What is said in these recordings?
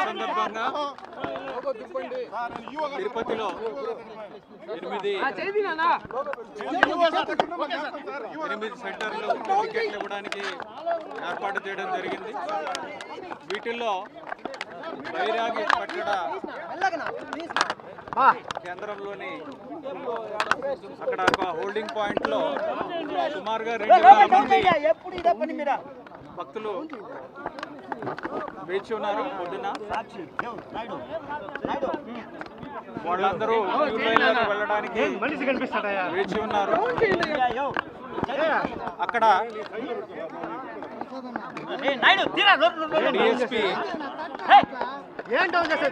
సందర్భంగా తిరుపతిలో 8 సెంటర్లు టికెట్లు ఇవ్వడానికి ఏర్పాటు చేయడం జరిగింది. వీటిల్లో బైరాగి పట్టణ కేంద్రంలోని అక్కడ ఒక హోల్డింగ్ పాయింట్లో సుమారుగా 2,000 మంది భక్తులు వేచి ఉన్నారు. పొద్దున వాళ్ళందరూ వెళ్ళడానికి వేచి ఉన్నారు. అక్కడ డిఎస్పీ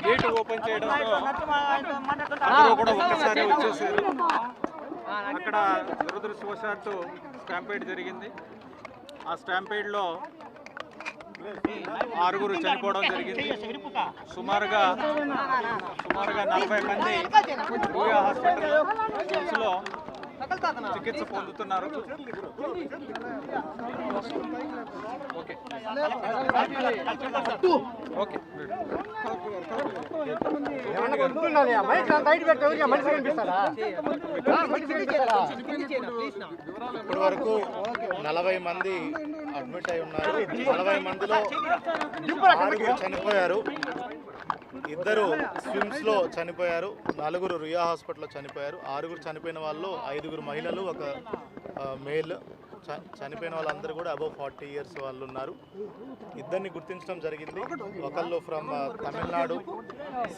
గేట్ ఓపెన్ చేయడంతో అందరూ కూడా ఒక్కసారి వచ్చేసారు. అక్కడ దురదృష్టవశాత్తు స్టాంపేడ్ జరిగింది. ఆ స్టాంపేడ్లో 6 చనిపోవడం జరిగింది. సుమారుగా 40 మంది రూయా హాస్పిటల్లో చికిత్స పొందుతున్నారు. ఓకే ఓకే ఇప్పటి వరకు 40 మంది అడ్మిట్ అయి ఉన్నారు. 40 మందిలో 6 చనిపోయారు. 2 స్విమ్స్ లో చనిపోయారు. 4 రుయా హాస్పిటల్లో చనిపోయారు. 6 చనిపోయిన వాళ్ళు 5 మహిళలు, 1 మేల్. చనిపోయిన వాళ్ళందరూ కూడా అబౌవ్ 40 ఇయర్స్ వాళ్ళు ఉన్నారు. 2 గుర్తించడం జరిగింది. ఒకళ్ళు ఫ్రమ్ తమిళనాడు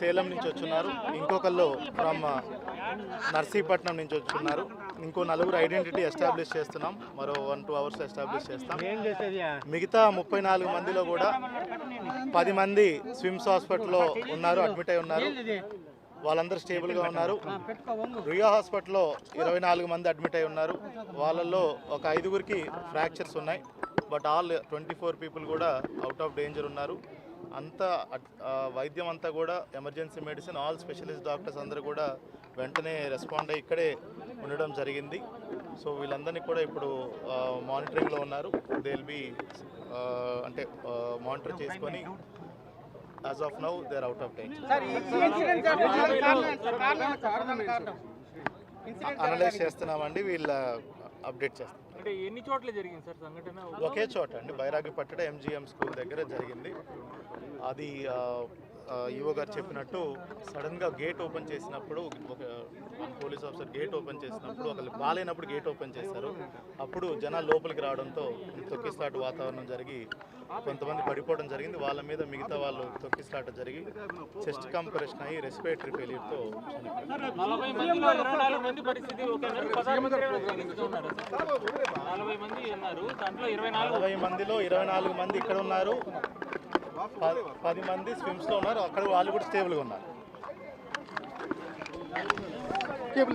సేలం నుంచి వచ్చున్నారు, ఇంకొకళ్ళు ఫ్రమ్ నర్సీపట్నం నుంచి వచ్చున్నారు. ఇంకో 4 ఐడెంటిటీ ఎస్టాబ్లిష్ చేస్తున్నాం. మరో 1-2 అవర్స్ ఎస్టాబ్లిష్ చేస్తాం. మిగతా 34 మందిలో కూడా 10 మంది స్విమ్స్ హాస్పిటల్లో ఉన్నారు, అడ్మిట్ అయి ఉన్నారు. వాళ్ళందరూ స్టేబుల్గా ఉన్నారు. రుయా హాస్పిటల్లో 24 మంది అడ్మిట్ అయి ఉన్నారు. వాళ్ళల్లో ఒక 5 ఫ్రాక్చర్స్ ఉన్నాయి. బట్ ఆల్ 24 పీపుల్ కూడా అవుట్ ఆఫ్ డేంజర్ ఉన్నారు. అంతా వైద్యం అంతా కూడా emergency medicine, all specialist doctors అందరూ కూడా వెంటనే రెస్పాండ్ అయ్యి ఇక్కడే ఉండడం జరిగింది. సో వీళ్ళందరినీ కూడా ఇప్పుడు మానిటరింగ్లో ఉన్నారు. దే విల్ బి అంటే మానిటర్ చేసుకొని as of now they are out of danger. Analyse చేస్తున్నామండి, వీళ్ళ అప్డేట్ చేస్తాం. అంటే ఎన్ని చోట్ల జరిగింది సార్ సంఘటన? ఒకే చోట అండి, బైరాగి పట్టణ MGM స్కూల్ దగ్గర జరిగింది. అది ఈవో గారు చెప్పినట్టు సడన్గా గేట్ ఓపెన్ చేసినప్పుడు, ఒక పోలీస్ ఆఫీసర్ గేట్ ఓపెన్ చేసినప్పుడు ఒకళ్ళు బాగాలేనప్పుడు గేట్ ఓపెన్ చేశారు. అప్పుడు జనాలు లోపలికి రావడంతో తొక్కిస్లాట వాతావరణం జరిగి కొంతమంది పడిపోవడం జరిగింది. వాళ్ళ మీద మిగతా వాళ్ళు తొక్కిస్లాట జరిగి చెస్ట్ కంప్రెషన్ అయ్యి రెస్పిరేటరీ ఫెయిల్యూర్తో 40 మందిలో 24 మంది ఇక్కడ ఉన్నారు, 10 మంది స్విమ్స్లో ఉన్నారు. అక్కడ వాళ్ళు కూడా స్టేబుల్గా ఉన్నారు.